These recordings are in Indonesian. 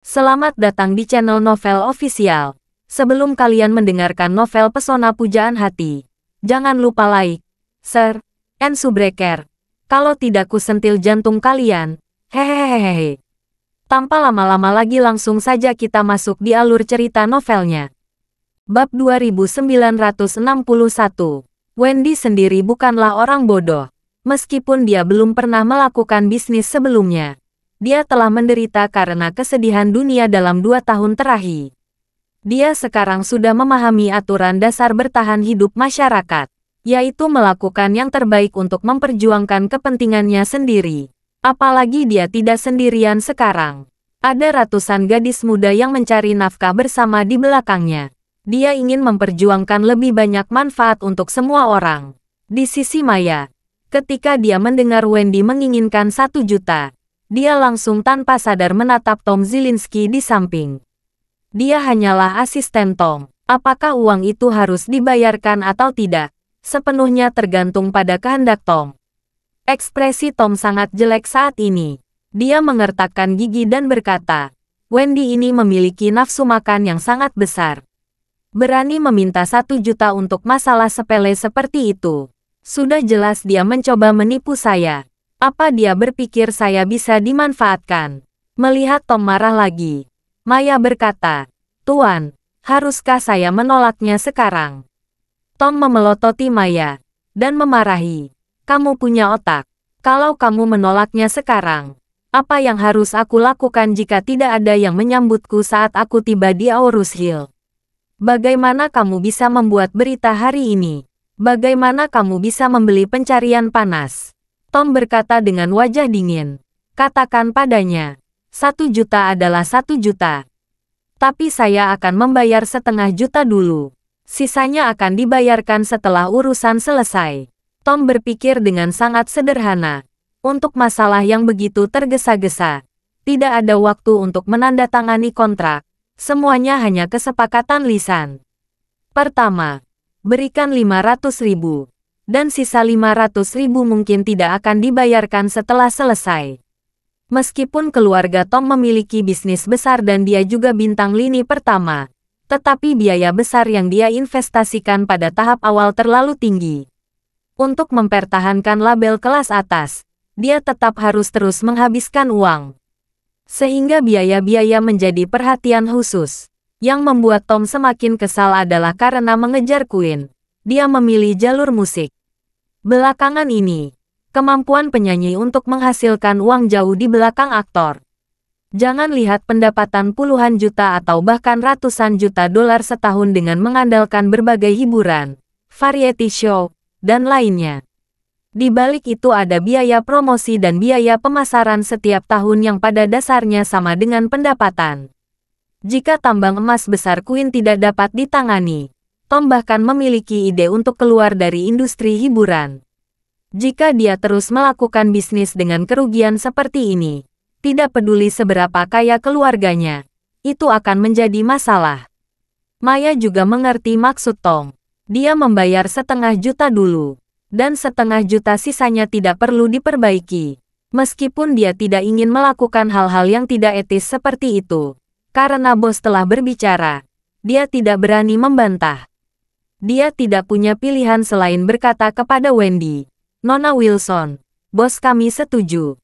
Selamat datang di channel Novel Official. Sebelum kalian mendengarkan novel Pesona Pujaan Hati, jangan lupa like, share, and subscribe. Kalau tidak kusentil jantung kalian. Hehehehe. Tanpa lama-lama lagi langsung saja kita masuk di alur cerita novelnya. Bab 2961. Wendy sendiri bukanlah orang bodoh. Meskipun dia belum pernah melakukan bisnis sebelumnya, dia telah menderita karena kesedihan dunia dalam 2 tahun terakhir. Dia sekarang sudah memahami aturan dasar bertahan hidup masyarakat, yaitu melakukan yang terbaik untuk memperjuangkan kepentingannya sendiri. Apalagi dia tidak sendirian sekarang. Ada ratusan gadis muda yang mencari nafkah bersama di belakangnya. Dia ingin memperjuangkan lebih banyak manfaat untuk semua orang. Di sisi Maya, ketika dia mendengar Wendy menginginkan 1 juta, dia langsung tanpa sadar menatap Tom Zielinski di samping. Dia hanyalah asisten Tom. Apakah uang itu harus dibayarkan atau tidak? Sepenuhnya tergantung pada kehendak Tom. Ekspresi Tom sangat jelek saat ini. Dia mengertakkan gigi dan berkata, Wendy ini memiliki nafsu makan yang sangat besar. Berani meminta 1 juta untuk masalah sepele seperti itu. Sudah jelas dia mencoba menipu saya. Apa dia berpikir saya bisa dimanfaatkan? Melihat Tom marah lagi, Maya berkata, Tuan, haruskah saya menolaknya sekarang? Tom memelototi Maya dan memarahi. Kamu punya otak. Kalau kamu menolaknya sekarang, apa yang harus aku lakukan jika tidak ada yang menyambutku saat aku tiba di Aurus Hill? Bagaimana kamu bisa membuat berita hari ini? Bagaimana kamu bisa membeli pencarian panas? Tom berkata dengan wajah dingin. Katakan padanya, 1 juta adalah 1 juta. Tapi saya akan membayar 0,5 juta dulu. Sisanya akan dibayarkan setelah urusan selesai. Tom berpikir dengan sangat sederhana. Untuk masalah yang begitu tergesa-gesa, tidak ada waktu untuk menandatangani kontrak. Semuanya hanya kesepakatan lisan. Pertama, berikan 500.000. Dan sisa 500.000 mungkin tidak akan dibayarkan setelah selesai. Meskipun keluarga Tom memiliki bisnis besar dan dia juga bintang lini pertama, tetapi biaya besar yang dia investasikan pada tahap awal terlalu tinggi. Untuk mempertahankan label kelas atas, dia tetap harus terus menghabiskan uang. Sehingga biaya-biaya menjadi perhatian khusus. Yang membuat Tom semakin kesal adalah karena mengejar Queen, dia memilih jalur musik. Belakangan ini, kemampuan penyanyi untuk menghasilkan uang jauh di belakang aktor. Jangan lihat pendapatan puluhan juta atau bahkan ratusan juta dolar setahun dengan mengandalkan berbagai hiburan, variety show, dan lainnya. Di balik itu ada biaya promosi dan biaya pemasaran setiap tahun yang pada dasarnya sama dengan pendapatan. Jika tambang emas besar Queen tidak dapat ditangani, Tom bahkan memiliki ide untuk keluar dari industri hiburan. Jika dia terus melakukan bisnis dengan kerugian seperti ini, tidak peduli seberapa kaya keluarganya, itu akan menjadi masalah. Maya juga mengerti maksud Tom. Dia membayar 0,5 juta dulu, dan 0,5 juta sisanya tidak perlu diperbaiki. Meskipun dia tidak ingin melakukan hal-hal yang tidak etis seperti itu, karena bos telah berbicara, dia tidak berani membantah. Dia tidak punya pilihan selain berkata kepada Wendy, Nona Wilson, bos kami setuju.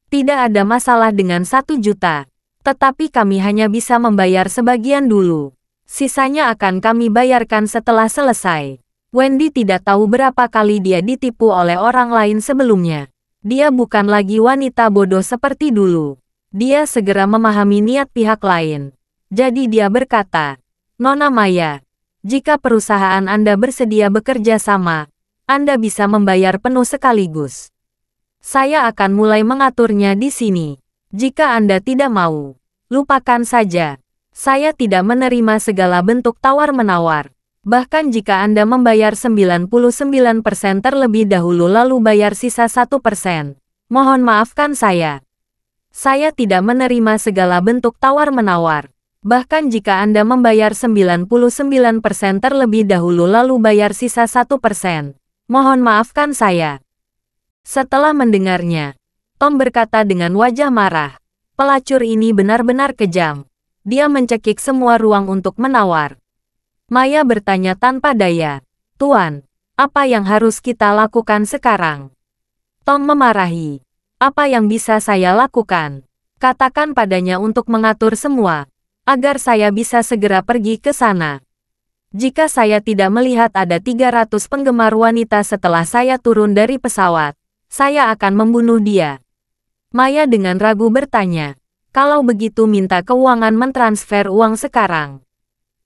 Tidak ada masalah dengan 1 juta, tetapi kami hanya bisa membayar sebagian dulu. Sisanya akan kami bayarkan setelah selesai. Wendy tidak tahu berapa kali dia ditipu oleh orang lain sebelumnya. Dia bukan lagi wanita bodoh seperti dulu. Dia segera memahami niat pihak lain. Jadi dia berkata, Nona Maya, jika perusahaan Anda bersedia bekerja sama, Anda bisa membayar penuh sekaligus. Saya akan mulai mengaturnya di sini. Jika Anda tidak mau, lupakan saja. Saya tidak menerima segala bentuk tawar-menawar. Bahkan jika Anda membayar 99% terlebih dahulu lalu bayar sisa 1%, mohon maafkan saya. Saya tidak menerima segala bentuk tawar-menawar. Bahkan jika Anda membayar 99% terlebih dahulu lalu bayar sisa 1%, mohon maafkan saya. Setelah mendengarnya, Tom berkata dengan wajah marah, Pelacur ini benar-benar kejam. Dia mencekik semua ruang untuk menawar. Maya bertanya tanpa daya. Tuan, apa yang harus kita lakukan sekarang? Tom memarahi. Apa yang bisa saya lakukan? Katakan padanya untuk mengatur semua, agar saya bisa segera pergi ke sana. Jika saya tidak melihat ada 300 penggemar wanita setelah saya turun dari pesawat, saya akan membunuh dia. Maya dengan ragu bertanya, kalau begitu minta keuangan mentransfer uang sekarang.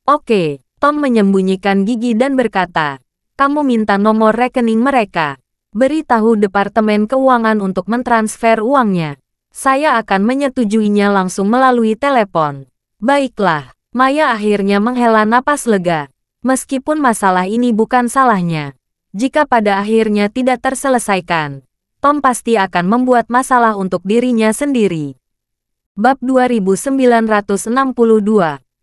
Oke, Tom menyembunyikan gigi dan berkata, kamu minta nomor rekening mereka. Beritahu Departemen Keuangan untuk mentransfer uangnya. Saya akan menyetujuinya langsung melalui telepon. Baiklah, Maya akhirnya menghela napas lega. Meskipun masalah ini bukan salahnya. Jika pada akhirnya tidak terselesaikan, Tom pasti akan membuat masalah untuk dirinya sendiri. Bab 2962.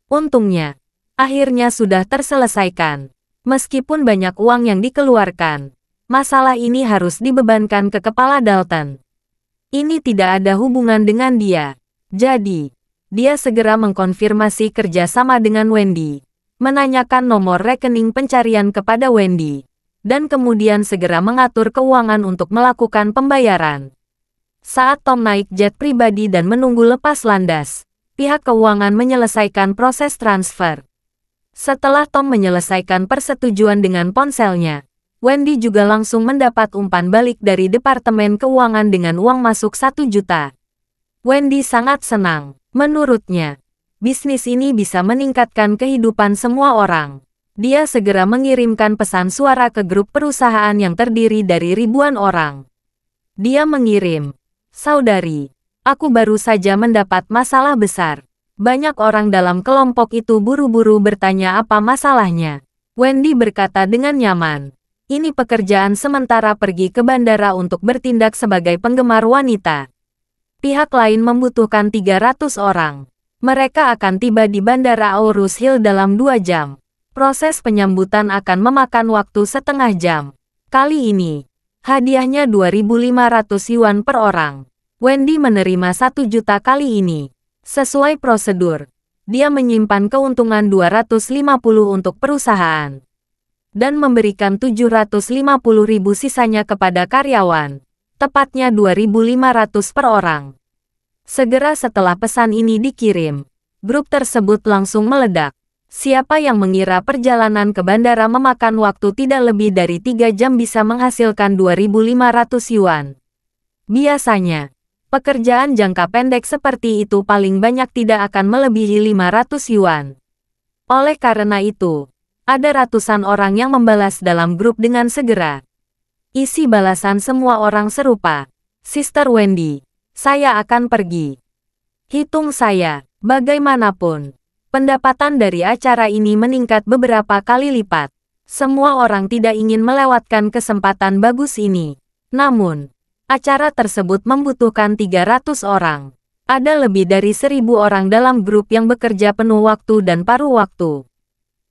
Untungnya, akhirnya sudah terselesaikan. Meskipun banyak uang yang dikeluarkan, masalah ini harus dibebankan ke kepala Dalton. Ini tidak ada hubungan dengan dia. Jadi, dia segera mengkonfirmasi kerjasama dengan Wendy, menanyakan nomor rekening pencarian kepada Wendy, dan kemudian segera mengatur keuangan untuk melakukan pembayaran. Saat Tom naik jet pribadi dan menunggu lepas landas, pihak keuangan menyelesaikan proses transfer. Setelah Tom menyelesaikan persetujuan dengan ponselnya, Wendy juga langsung mendapat umpan balik dari Departemen Keuangan dengan uang masuk 1 juta. Wendy sangat senang. Menurutnya, bisnis ini bisa meningkatkan kehidupan semua orang. Dia segera mengirimkan pesan suara ke grup perusahaan yang terdiri dari ribuan orang. Dia mengirim, "Saudari, aku baru saja mendapat masalah besar." Banyak orang dalam kelompok itu buru-buru bertanya apa masalahnya. Wendy berkata dengan nyaman, "Ini pekerjaan sementara pergi ke bandara untuk bertindak sebagai penggemar wanita. Pihak lain membutuhkan 300 orang. Mereka akan tiba di Bandara Aurus Hill dalam 2 jam. Proses penyambutan akan memakan waktu setengah jam. Kali ini, hadiahnya 2.500 yuan per orang." Wendy menerima 1 juta kali ini. Sesuai prosedur, dia menyimpan keuntungan 250 untuk perusahaan dan memberikan 750.000 sisanya kepada karyawan, tepatnya 2.500 per orang. Segera setelah pesan ini dikirim, grup tersebut langsung meledak. Siapa yang mengira perjalanan ke bandara memakan waktu tidak lebih dari 3 jam bisa menghasilkan 2.500 yuan? Biasanya, pekerjaan jangka pendek seperti itu paling banyak tidak akan melebihi 500 yuan. Oleh karena itu, ada ratusan orang yang membalas dalam grup dengan segera. Isi balasan semua orang serupa. "Sister Wendy, saya akan pergi. Hitung saya, bagaimanapun, pendapatan dari acara ini meningkat beberapa kali lipat. Semua orang tidak ingin melewatkan kesempatan bagus ini. Namun, acara tersebut membutuhkan 300 orang. Ada lebih dari 1.000 orang dalam grup yang bekerja penuh waktu dan paruh waktu.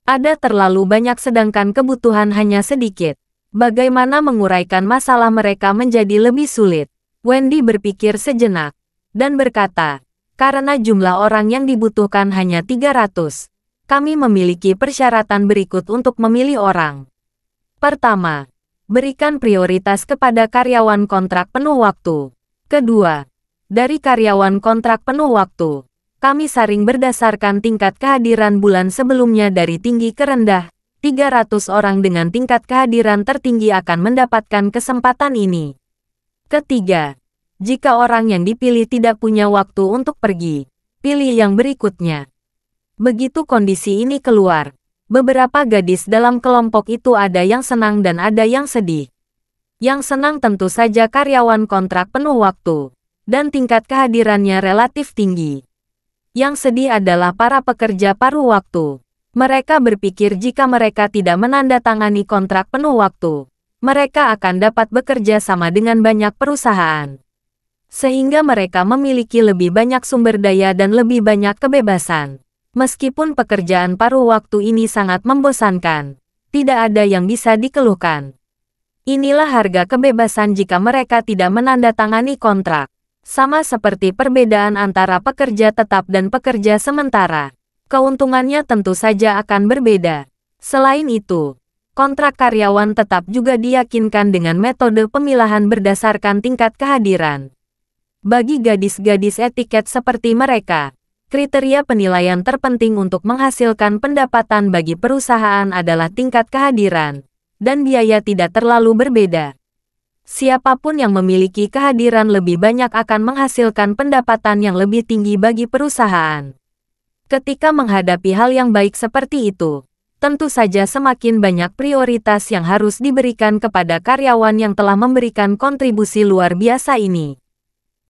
Ada terlalu banyak sedangkan kebutuhan hanya sedikit. Bagaimana menguraikan masalah mereka menjadi lebih sulit?" Wendy berpikir sejenak dan berkata, "Karena jumlah orang yang dibutuhkan hanya 300, kami memiliki persyaratan berikut untuk memilih orang. Pertama, berikan prioritas kepada karyawan kontrak penuh waktu. Kedua, dari karyawan kontrak penuh waktu, kami saring berdasarkan tingkat kehadiran bulan sebelumnya dari tinggi ke rendah. 300 orang dengan tingkat kehadiran tertinggi akan mendapatkan kesempatan ini. Ketiga, jika orang yang dipilih tidak punya waktu untuk pergi, pilih yang berikutnya." Begitu kondisi ini keluar, beberapa gadis dalam kelompok itu ada yang senang dan ada yang sedih. Yang senang tentu saja karyawan kontrak penuh waktu, dan tingkat kehadirannya relatif tinggi. Yang sedih adalah para pekerja paruh waktu. Mereka berpikir jika mereka tidak menandatangani kontrak penuh waktu, mereka akan dapat bekerja sama dengan banyak perusahaan. Sehingga mereka memiliki lebih banyak sumber daya dan lebih banyak kebebasan. Meskipun pekerjaan paruh waktu ini sangat membosankan, tidak ada yang bisa dikeluhkan. Inilah harga kebebasan jika mereka tidak menandatangani kontrak. Sama seperti perbedaan antara pekerja tetap dan pekerja sementara. Keuntungannya tentu saja akan berbeda. Selain itu, kontrak karyawan tetap juga diyakinkan dengan metode pemilahan berdasarkan tingkat kehadiran. Bagi gadis-gadis etiket seperti mereka, kriteria penilaian terpenting untuk menghasilkan pendapatan bagi perusahaan adalah tingkat kehadiran, dan biaya tidak terlalu berbeda. Siapapun yang memiliki kehadiran lebih banyak akan menghasilkan pendapatan yang lebih tinggi bagi perusahaan. Ketika menghadapi hal yang baik seperti itu, tentu saja semakin banyak prioritas yang harus diberikan kepada karyawan yang telah memberikan kontribusi luar biasa ini.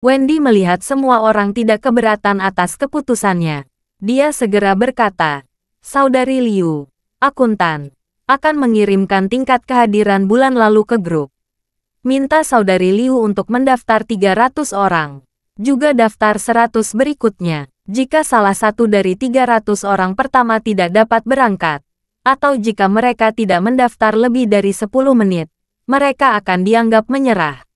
Wendy melihat semua orang tidak keberatan atas keputusannya. Dia segera berkata, "Saudari Liu, akuntan, akan mengirimkan tingkat kehadiran bulan lalu ke grup. Minta Saudari Liu untuk mendaftar 300 orang. Juga daftar 100 berikutnya. Jika salah satu dari 300 orang pertama tidak dapat berangkat, atau jika mereka tidak mendaftar lebih dari 10 menit, mereka akan dianggap menyerah.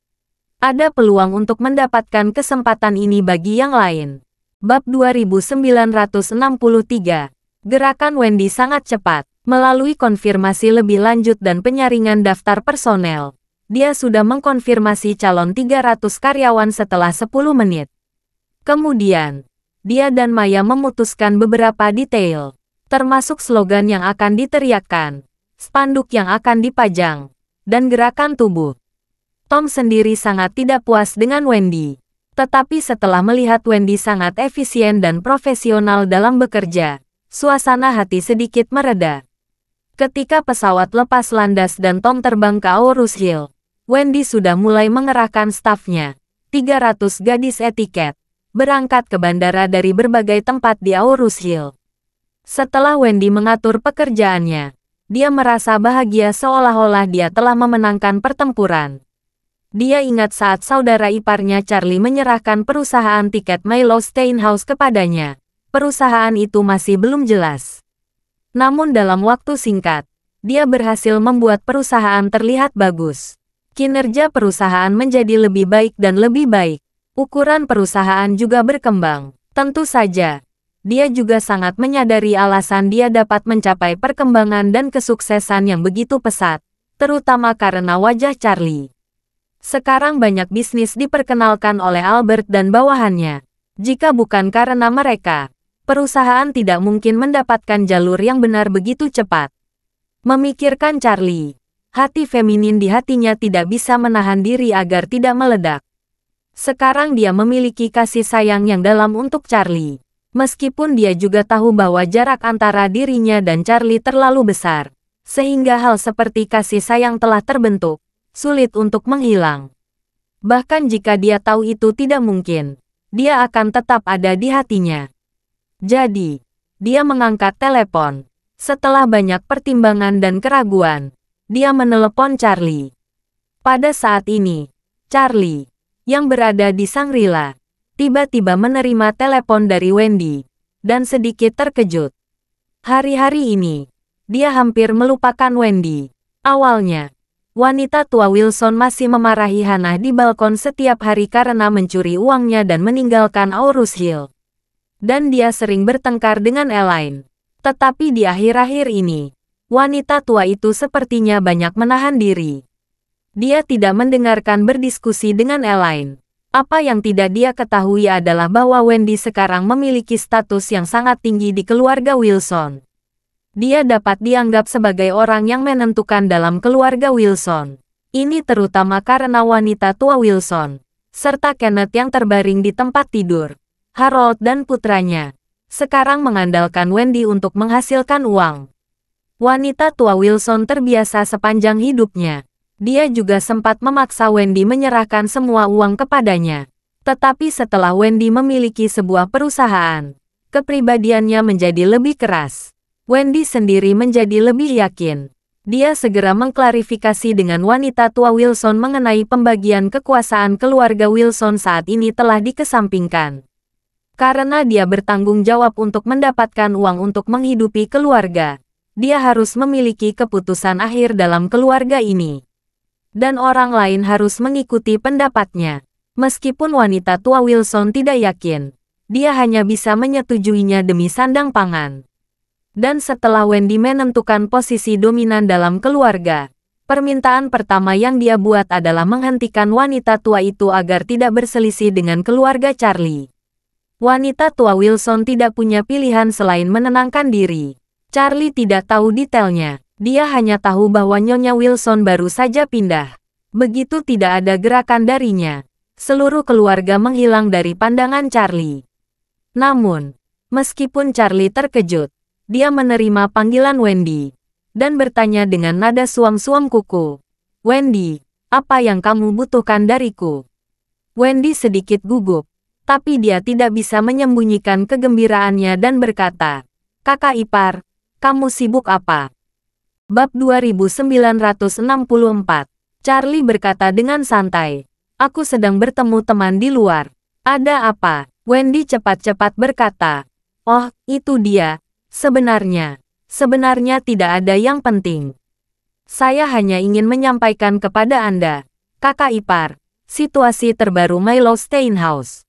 Ada peluang untuk mendapatkan kesempatan ini bagi yang lain." Bab 2963. Gerakan Wendy sangat cepat. Melalui konfirmasi lebih lanjut dan penyaringan daftar personel, dia sudah mengkonfirmasi calon 300 karyawan setelah 10 menit. Kemudian, dia dan Maya memutuskan beberapa detail, termasuk slogan yang akan diteriakkan, spanduk yang akan dipajang, dan gerakan tubuh. Tom sendiri sangat tidak puas dengan Wendy. Tetapi setelah melihat Wendy sangat efisien dan profesional dalam bekerja, suasana hati sedikit mereda. Ketika pesawat lepas landas dan Tom terbang ke Aurus Hill, Wendy sudah mulai mengerahkan stafnya, 300 gadis etiket, berangkat ke bandara dari berbagai tempat di Aurus Hill. Setelah Wendy mengatur pekerjaannya, dia merasa bahagia seolah-olah dia telah memenangkan pertempuran. Dia ingat saat saudara iparnya Charlie menyerahkan perusahaan tiket Milo Steinhaus kepadanya. Perusahaan itu masih belum jelas. Namun dalam waktu singkat, dia berhasil membuat perusahaan terlihat bagus. Kinerja perusahaan menjadi lebih baik dan lebih baik. Ukuran perusahaan juga berkembang. Tentu saja, dia juga sangat menyadari alasan dia dapat mencapai perkembangan dan kesuksesan yang begitu pesat, terutama karena wajah Charlie. Sekarang banyak bisnis diperkenalkan oleh Albert dan bawahannya. Jika bukan karena mereka, perusahaan tidak mungkin mendapatkan jalur yang benar begitu cepat. Memikirkan Charlie, hati feminin di hatinya tidak bisa menahan diri agar tidak meledak. Sekarang dia memiliki kasih sayang yang dalam untuk Charlie. Meskipun dia juga tahu bahwa jarak antara dirinya dan Charlie terlalu besar, sehingga hal seperti kasih sayang telah terbentuk, sulit untuk menghilang. Bahkan jika dia tahu itu tidak mungkin, dia akan tetap ada di hatinya. Jadi, dia mengangkat telepon. Setelah banyak pertimbangan dan keraguan, dia menelepon Charlie. Pada saat ini, Charlie, yang berada di Shangri-La, tiba-tiba menerima telepon dari Wendy, dan sedikit terkejut. Hari-hari ini, dia hampir melupakan Wendy. Awalnya, wanita tua Wilson masih memarahi Hannah di balkon setiap hari karena mencuri uangnya dan meninggalkan Aurus Hill. Dan dia sering bertengkar dengan Elaine. Tetapi di akhir-akhir ini, wanita tua itu sepertinya banyak menahan diri. Dia tidak mendengarkan berdiskusi dengan Elaine. Apa yang tidak dia ketahui adalah bahwa Wendy sekarang memiliki status yang sangat tinggi di keluarga Wilson. Dia dapat dianggap sebagai orang yang menentukan dalam keluarga Wilson. Ini terutama karena wanita tua Wilson, serta Kenneth yang terbaring di tempat tidur, Harold dan putranya, sekarang mengandalkan Wendy untuk menghasilkan uang. Wanita tua Wilson terbiasa sepanjang hidupnya. Dia juga sempat memaksa Wendy menyerahkan semua uang kepadanya. Tetapi setelah Wendy memiliki sebuah perusahaan, kepribadiannya menjadi lebih keras. Wendy sendiri menjadi lebih yakin. Dia segera mengklarifikasi dengan wanita tua Wilson mengenai pembagian kekuasaan keluarga Wilson saat ini telah dikesampingkan. Karena dia bertanggung jawab untuk mendapatkan uang untuk menghidupi keluarga, dia harus memiliki keputusan akhir dalam keluarga ini. Dan orang lain harus mengikuti pendapatnya. Meskipun wanita tua Wilson tidak yakin, dia hanya bisa menyetujuinya demi sandang pangan. Dan setelah Wendy menentukan posisi dominan dalam keluarga, permintaan pertama yang dia buat adalah menghentikan wanita tua itu agar tidak berselisih dengan keluarga Charlie. Wanita tua Wilson tidak punya pilihan selain menenangkan diri. Charlie tidak tahu detailnya. Dia hanya tahu bahwa Nyonya Wilson baru saja pindah. Begitu tidak ada gerakan darinya, seluruh keluarga menghilang dari pandangan Charlie. Namun, meskipun Charlie terkejut, dia menerima panggilan Wendy dan bertanya dengan nada suam-suam kuku. "Wendy, apa yang kamu butuhkan dariku?" Wendy sedikit gugup, tapi dia tidak bisa menyembunyikan kegembiraannya dan berkata, "Kakak ipar, kamu sibuk apa?" Bab 2964. Charlie berkata dengan santai, "Aku sedang bertemu teman di luar." "Ada apa?" Wendy cepat-cepat berkata. "Oh, itu dia. Sebenarnya tidak ada yang penting. Saya hanya ingin menyampaikan kepada Anda, kakak ipar, situasi terbaru Milo Steinhaus."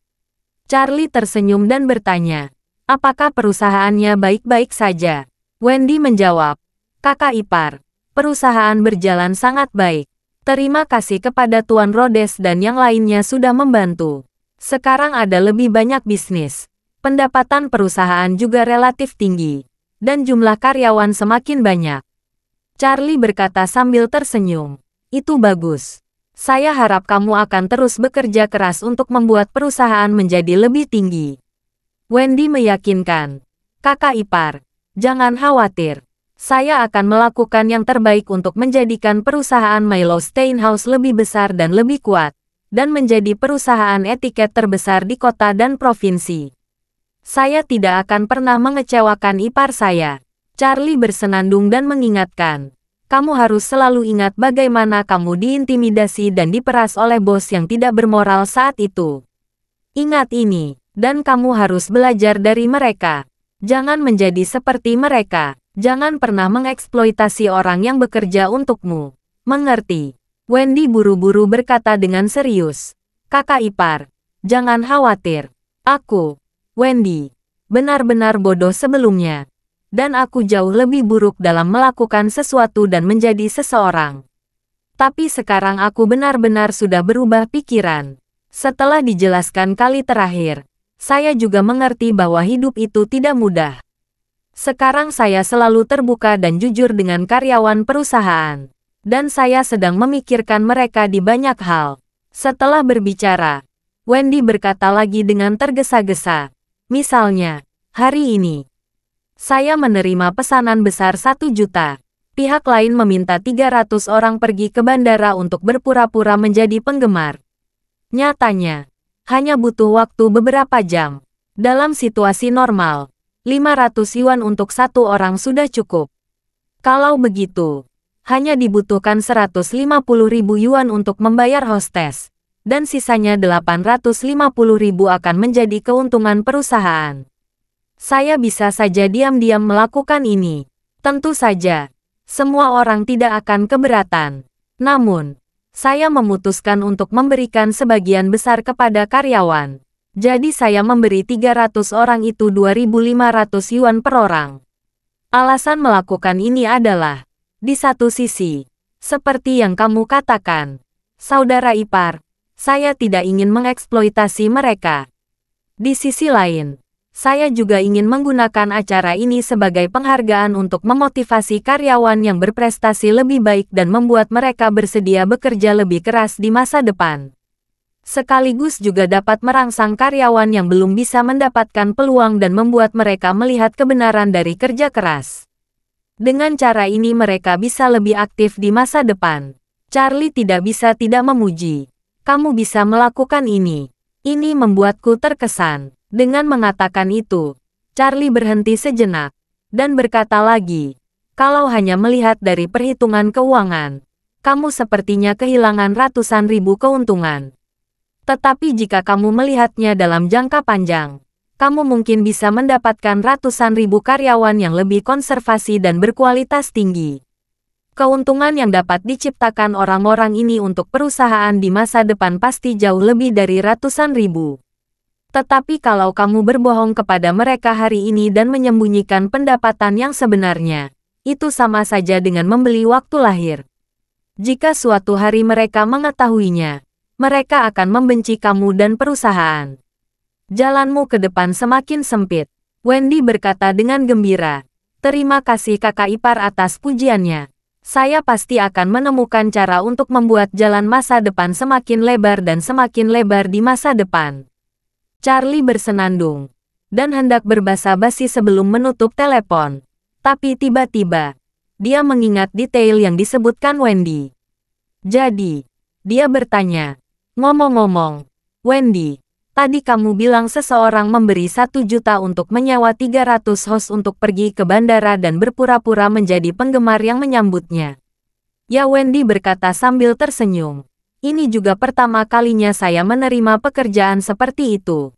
Charlie tersenyum dan bertanya, "Apakah perusahaannya baik-baik saja?" Wendy menjawab, "Kakak ipar, perusahaan berjalan sangat baik. Terima kasih kepada Tuan Rhodes dan yang lainnya sudah membantu. Sekarang ada lebih banyak bisnis. Pendapatan perusahaan juga relatif tinggi. Dan jumlah karyawan semakin banyak." Charlie berkata sambil tersenyum, "Itu bagus. Saya harap kamu akan terus bekerja keras untuk membuat perusahaan menjadi lebih tinggi." Wendy meyakinkan, "Kakak ipar, jangan khawatir. Saya akan melakukan yang terbaik untuk menjadikan perusahaan Milo Steinhaus lebih besar dan lebih kuat, dan menjadi perusahaan etiket terbesar di kota dan provinsi. Saya tidak akan pernah mengecewakan ipar saya." Charlie bersenandung dan mengingatkan, "Kamu harus selalu ingat bagaimana kamu diintimidasi dan diperas oleh bos yang tidak bermoral saat itu. Ingat ini, dan kamu harus belajar dari mereka. Jangan menjadi seperti mereka. Jangan pernah mengeksploitasi orang yang bekerja untukmu. Mengerti?" Wendy buru-buru berkata dengan serius, "Kakak ipar, jangan khawatir. Aku, Wendy, benar-benar bodoh sebelumnya. Dan aku jauh lebih buruk dalam melakukan sesuatu dan menjadi seseorang. Tapi sekarang aku benar-benar sudah berubah pikiran. Setelah dijelaskan kali terakhir, saya juga mengerti bahwa hidup itu tidak mudah. Sekarang saya selalu terbuka dan jujur dengan karyawan perusahaan. Dan saya sedang memikirkan mereka di banyak hal." Setelah berbicara, Wendy berkata lagi dengan tergesa-gesa, "Misalnya, hari ini, saya menerima pesanan besar 1 juta. Pihak lain meminta 300 orang pergi ke bandara untuk berpura-pura menjadi penggemar. Nyatanya, hanya butuh waktu beberapa jam. Dalam situasi normal, 500 yuan untuk 1 orang sudah cukup. Kalau begitu, hanya dibutuhkan 150.000 yuan untuk membayar hostes, dan sisanya 850.000 akan menjadi keuntungan perusahaan. Saya bisa saja diam-diam melakukan ini. Tentu saja, semua orang tidak akan keberatan. Namun, saya memutuskan untuk memberikan sebagian besar kepada karyawan. Jadi saya memberi 300 orang itu 2.500 yuan per orang. Alasan melakukan ini adalah, di satu sisi, seperti yang kamu katakan, saudara ipar, saya tidak ingin mengeksploitasi mereka. Di sisi lain, saya juga ingin menggunakan acara ini sebagai penghargaan untuk memotivasi karyawan yang berprestasi lebih baik dan membuat mereka bersedia bekerja lebih keras di masa depan. Sekaligus juga dapat merangsang karyawan yang belum bisa mendapatkan peluang dan membuat mereka melihat kebenaran dari kerja keras. Dengan cara ini mereka bisa lebih aktif di masa depan." Charlie tidak bisa tidak memuji. "Kamu bisa melakukan ini. Ini membuatku terkesan." Dengan mengatakan itu, Charlie berhenti sejenak, dan berkata lagi, "Kalau hanya melihat dari perhitungan keuangan, kamu sepertinya kehilangan ratusan ribu keuntungan. Tetapi jika kamu melihatnya dalam jangka panjang, kamu mungkin bisa mendapatkan ratusan ribu karyawan yang lebih konservasi dan berkualitas tinggi. Keuntungan yang dapat diciptakan orang-orang ini untuk perusahaan di masa depan pasti jauh lebih dari ratusan ribu. Tetapi kalau kamu berbohong kepada mereka hari ini dan menyembunyikan pendapatan yang sebenarnya, itu sama saja dengan membeli waktu lahir. Jika suatu hari mereka mengetahuinya, mereka akan membenci kamu dan perusahaan. Jalanmu ke depan semakin sempit, Wendy berkata dengan gembira. Terima kasih kakak ipar atas pujiannya. Saya pasti akan menemukan cara untuk membuat jalan masa depan semakin lebar dan semakin lebar di masa depan. Charlie bersenandung dan hendak berbasa-basi sebelum menutup telepon. Tapi tiba-tiba, dia mengingat detail yang disebutkan Wendy. Jadi, dia bertanya, ngomong-ngomong, Wendy, tadi kamu bilang seseorang memberi 1 juta untuk menyewa 300 host untuk pergi ke bandara dan berpura-pura menjadi penggemar yang menyambutnya. Ya, Wendy berkata sambil tersenyum. Ini juga pertama kalinya saya menerima pekerjaan seperti itu.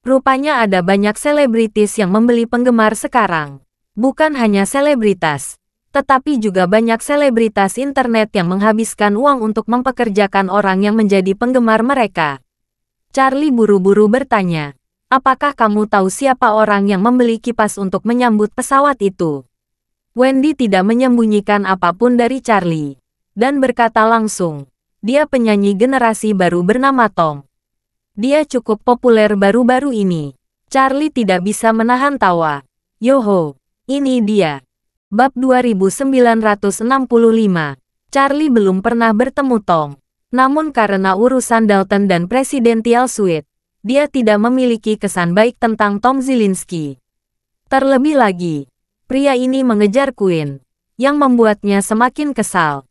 Rupanya ada banyak selebritis yang membeli penggemar sekarang. Bukan hanya selebritas, tetapi juga banyak selebritas internet yang menghabiskan uang untuk mempekerjakan orang yang menjadi penggemar mereka. Charlie buru-buru bertanya, apakah kamu tahu siapa orang yang membeli kipas untuk menyambut pesawat itu? Wendy tidak menyembunyikan apapun dari Charlie, dan berkata langsung, dia penyanyi generasi baru bernama Tom. Dia cukup populer baru-baru ini. Charlie tidak bisa menahan tawa. Yoho, ini dia. Bab 2965. Charlie belum pernah bertemu Tom. Namun karena urusan Dalton dan Presidential Suite, dia tidak memiliki kesan baik tentang Tom Zielinski. Terlebih lagi, pria ini mengejar Queen, yang membuatnya semakin kesal.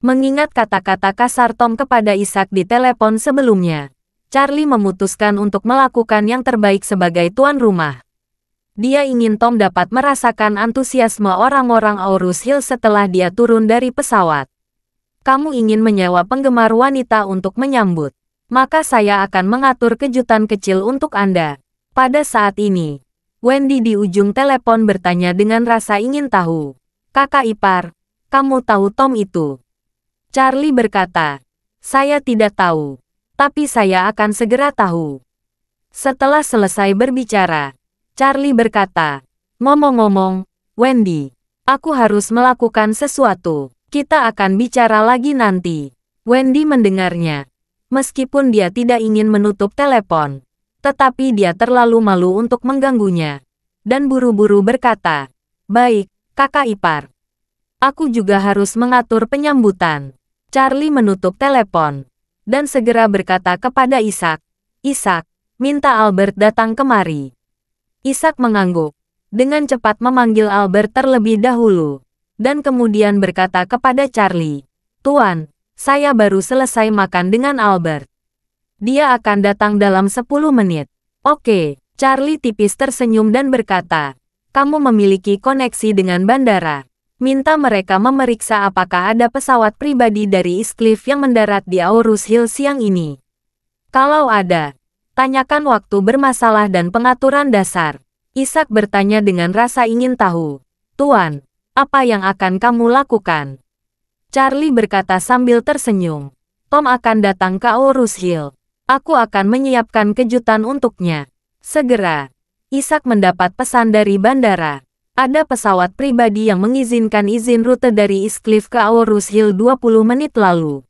Mengingat kata-kata kasar Tom kepada Isaac di telepon sebelumnya, Charlie memutuskan untuk melakukan yang terbaik sebagai tuan rumah. Dia ingin Tom dapat merasakan antusiasme orang-orang Aurus Hill setelah dia turun dari pesawat. Kamu ingin menyewa penggemar wanita untuk menyambut, maka saya akan mengatur kejutan kecil untuk Anda. Pada saat ini, Wendy di ujung telepon bertanya dengan rasa ingin tahu. Kakak ipar, kamu tahu Tom itu? Charlie berkata, saya tidak tahu, tapi saya akan segera tahu. Setelah selesai berbicara, Charlie berkata, ngomong-ngomong, Wendy, aku harus melakukan sesuatu. Kita akan bicara lagi nanti. Wendy mendengarnya. Meskipun dia tidak ingin menutup telepon, tetapi dia terlalu malu untuk mengganggunya. Dan buru-buru berkata, baik, kakak ipar. Aku juga harus mengatur penyambutan. Charlie menutup telepon, dan segera berkata kepada Isaac, Isaac, minta Albert datang kemari. Isaac mengangguk, dengan cepat memanggil Albert terlebih dahulu. Dan kemudian berkata kepada Charlie, Tuan, saya baru selesai makan dengan Albert. Dia akan datang dalam 10 menit. Oke, Charlie tipis tersenyum dan berkata, kamu memiliki koneksi dengan bandara. Minta mereka memeriksa apakah ada pesawat pribadi dari Eastcliff yang mendarat di Aurus Hill siang ini. Kalau ada, tanyakan waktu bermasalah dan pengaturan dasar. Isaac bertanya dengan rasa ingin tahu. Tuan, apa yang akan kamu lakukan? Charlie berkata sambil tersenyum. Tom akan datang ke Aurus Hill. Aku akan menyiapkan kejutan untuknya. Segera, Isaac mendapat pesan dari bandara. Ada pesawat pribadi yang mengizinkan izin rute dari Eastcliff ke Aurus Hill 20 menit lalu.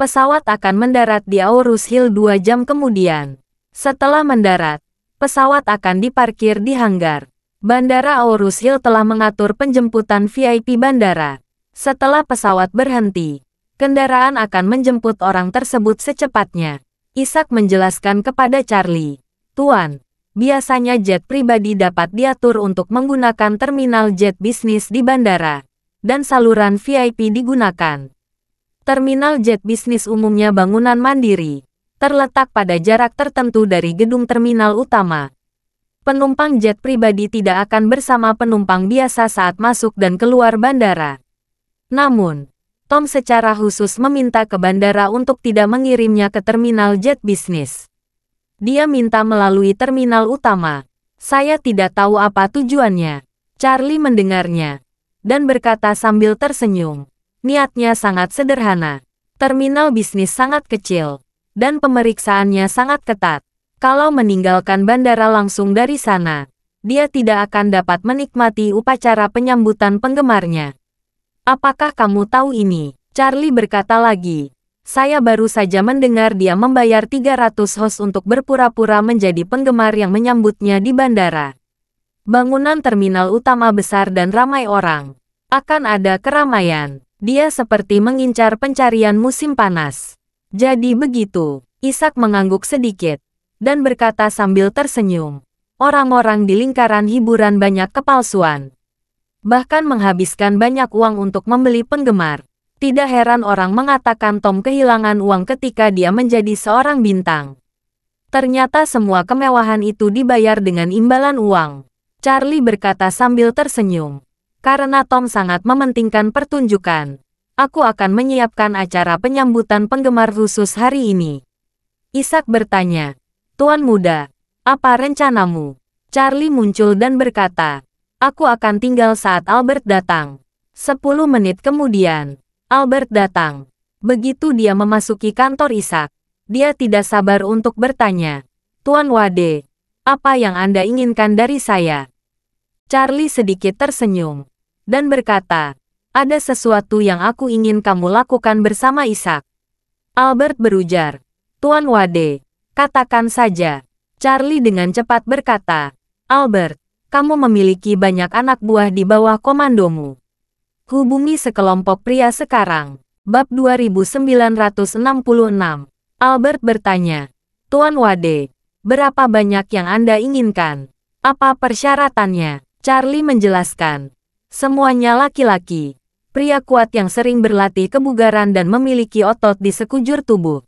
Pesawat akan mendarat di Aurus Hill 2 jam kemudian. Setelah mendarat, pesawat akan diparkir di hanggar. Bandara Aurus Hill telah mengatur penjemputan VIP bandara. Setelah pesawat berhenti, kendaraan akan menjemput orang tersebut secepatnya. Isaac menjelaskan kepada Charlie, Tuan, biasanya jet pribadi dapat diatur untuk menggunakan terminal jet bisnis di bandara, dan saluran VIP digunakan. Terminal jet bisnis umumnya bangunan mandiri, terletak pada jarak tertentu dari gedung terminal utama. Penumpang jet pribadi tidak akan bersama penumpang biasa saat masuk dan keluar bandara. Namun, Tom secara khusus meminta ke bandara untuk tidak mengirimnya ke terminal jet bisnis. Dia minta melalui terminal utama. Saya tidak tahu apa tujuannya. Charlie mendengarnya. dan berkata sambil tersenyum. Niatnya sangat sederhana. Terminal bisnis sangat kecil, dan pemeriksaannya sangat ketat. Kalau meninggalkan bandara langsung dari sana, dia tidak akan dapat menikmati upacara penyambutan penggemarnya. Apakah kamu tahu ini? Charlie berkata lagi. Saya baru saja mendengar dia membayar 300 host untuk berpura-pura menjadi penggemar yang menyambutnya di bandara. Bangunan terminal utama besar dan ramai orang. Akan ada keramaian. Dia seperti mengincar pencarian musim panas. Jadi begitu. Ishak mengangguk sedikit dan berkata sambil tersenyum. Orang-orang di lingkaran hiburan banyak kepalsuan. Bahkan menghabiskan banyak uang untuk membeli penggemar. Tidak heran orang mengatakan Tom kehilangan uang ketika dia menjadi seorang bintang. Ternyata semua kemewahan itu dibayar dengan imbalan uang. Charlie berkata sambil tersenyum. Karena Tom sangat mementingkan pertunjukan, aku akan menyiapkan acara penyambutan penggemar khusus hari ini. Ishak bertanya, Tuan Muda, apa rencanamu? Charlie muncul dan berkata, aku akan tinggal saat Albert datang. 10 menit kemudian, Albert datang. Begitu dia memasuki kantor Ishak, dia tidak sabar untuk bertanya, Tuan Wade, apa yang Anda inginkan dari saya? Charlie sedikit tersenyum dan berkata, ada sesuatu yang aku ingin kamu lakukan bersama Ishak. Albert berujar, Tuan Wade, katakan saja. Charlie dengan cepat berkata, Albert, kamu memiliki banyak anak buah di bawah komandomu. Hubungi sekelompok pria sekarang. Bab 2966. Albert bertanya, Tuan Wade, berapa banyak yang Anda inginkan? Apa persyaratannya? Charlie menjelaskan. Semuanya laki-laki. Pria kuat yang sering berlatih kebugaran dan memiliki otot di sekujur tubuh.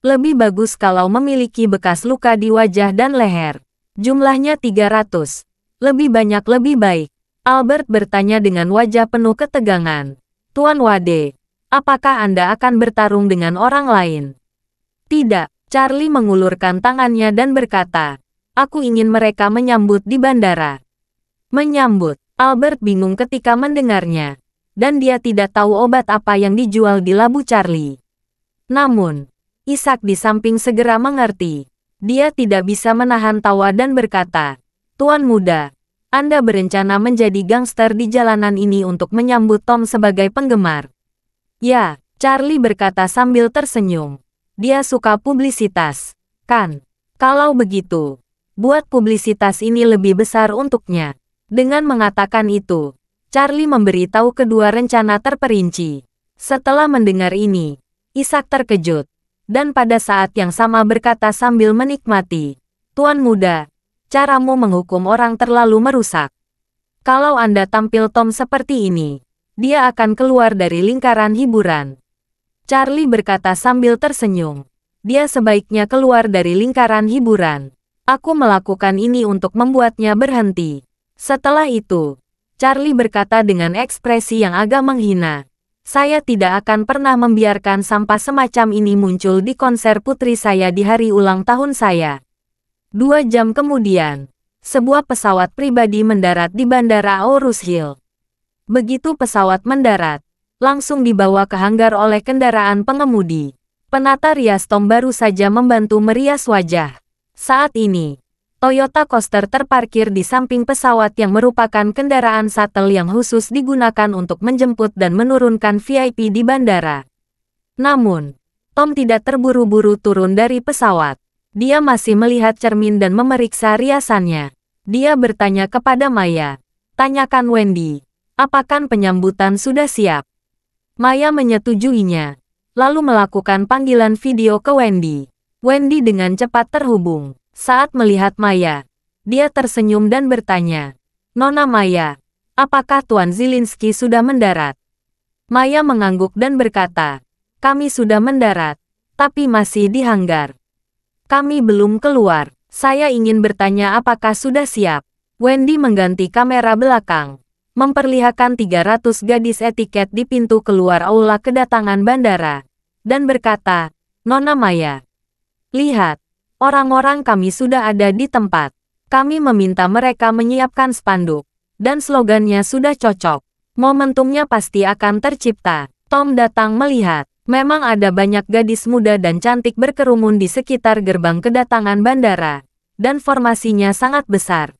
Lebih bagus kalau memiliki bekas luka di wajah dan leher. Jumlahnya 300. Lebih banyak lebih baik. Albert bertanya dengan wajah penuh ketegangan. Tuan Wade, apakah Anda akan bertarung dengan orang lain? Tidak. Charlie mengulurkan tangannya dan berkata, aku ingin mereka menyambut di bandara. Menyambut. Albert bingung ketika mendengarnya, dan dia tidak tahu obat apa yang dijual di labu Charlie. Namun, Ishak di samping segera mengerti. Dia tidak bisa menahan tawa dan berkata, Tuan Muda, Anda berencana menjadi gangster di jalanan ini untuk menyambut Tom sebagai penggemar. Ya, Charlie berkata sambil tersenyum. Dia suka publisitas, kan? Kalau begitu, buat publisitas ini lebih besar untuknya. Dengan mengatakan itu, Charlie memberitahu kedua rencana terperinci. Setelah mendengar ini, Ishak terkejut, dan pada saat yang sama berkata sambil menikmati, Tuan Muda, caramu menghukum orang terlalu merusak. Kalau Anda tampil Tom seperti ini, dia akan keluar dari lingkaran hiburan. Charlie berkata sambil tersenyum, dia sebaiknya keluar dari lingkaran hiburan. Aku melakukan ini untuk membuatnya berhenti. Setelah itu, Charlie berkata dengan ekspresi yang agak menghina, saya tidak akan pernah membiarkan sampah semacam ini muncul di konser putri saya di hari ulang tahun saya. 2 jam kemudian, sebuah pesawat pribadi mendarat di Bandara Aurus Hill. Begitu pesawat mendarat, langsung dibawa ke hanggar oleh kendaraan pengemudi. Penata rias Tom baru saja membantu merias wajah. Saat ini, Toyota Coaster terparkir di samping pesawat yang merupakan kendaraan shuttle yang khusus digunakan untuk menjemput dan menurunkan VIP di bandara. Namun, Tom tidak terburu-buru turun dari pesawat. Dia masih melihat cermin dan memeriksa riasannya. Dia bertanya kepada Maya, tanyakan Wendy, apakah penyambutan sudah siap? Maya menyetujuinya, lalu melakukan panggilan video ke Wendy. Wendy dengan cepat terhubung. Saat melihat Maya, dia tersenyum dan bertanya, Nona Maya, apakah Tuan Zielinski sudah mendarat? Maya mengangguk dan berkata, kami sudah mendarat, tapi masih di hanggar. Kami belum keluar. Saya ingin bertanya apakah sudah siap. Wendy mengganti kamera belakang, memperlihatkan 300 gadis etiket di pintu keluar aula kedatangan bandara, dan berkata, Nona Maya, lihat. Orang-orang kami sudah ada di tempat. Kami meminta mereka menyiapkan spanduk, dan slogannya sudah cocok. Momentumnya pasti akan tercipta. Tom datang melihat. Memang ada banyak gadis muda dan cantik berkerumun di sekitar gerbang kedatangan bandara. Dan formasinya sangat besar.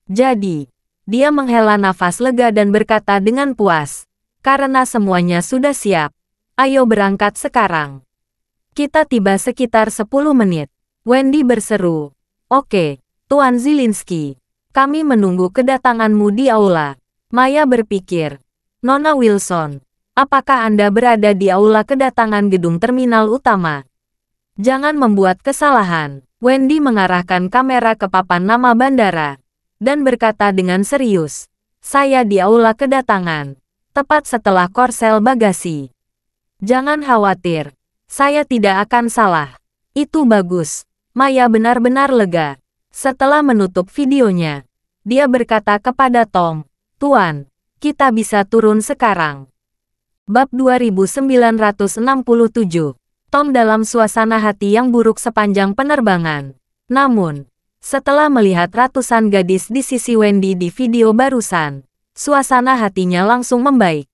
Jadi, dia menghela nafas lega dan berkata dengan puas. Karena semuanya sudah siap. Ayo berangkat sekarang. Kita tiba sekitar 10 menit. Wendy berseru. Oke, Tuan Zielinski. Kami menunggu kedatanganmu di aula. Maya berpikir. Nona Wilson, apakah Anda berada di aula kedatangan gedung terminal utama? Jangan membuat kesalahan. Wendy mengarahkan kamera ke papan nama bandara. Dan berkata dengan serius. Saya di aula kedatangan. Tepat setelah korsel bagasi. Jangan khawatir. Saya tidak akan salah. Itu bagus. Maya benar-benar lega. Setelah menutup videonya, dia berkata kepada Tom, Tuan, kita bisa turun sekarang. Bab 2967. Tom dalam suasana hati yang buruk sepanjang penerbangan. Namun, setelah melihat ratusan gadis di sisi Wendy di video barusan, suasana hatinya langsung membaik.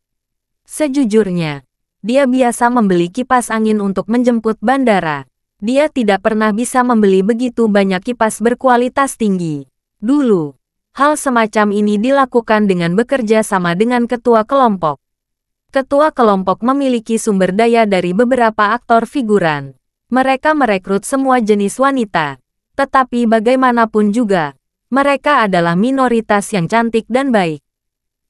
Sejujurnya, dia biasa membeli kipas angin untuk menjemput bandara. Dia tidak pernah bisa membeli begitu banyak kipas berkualitas tinggi. Dulu, hal semacam ini dilakukan dengan bekerja sama dengan ketua kelompok. Ketua kelompok memiliki sumber daya dari beberapa aktor figuran. Mereka merekrut semua jenis wanita. Tetapi bagaimanapun juga, mereka adalah minoritas yang cantik dan baik.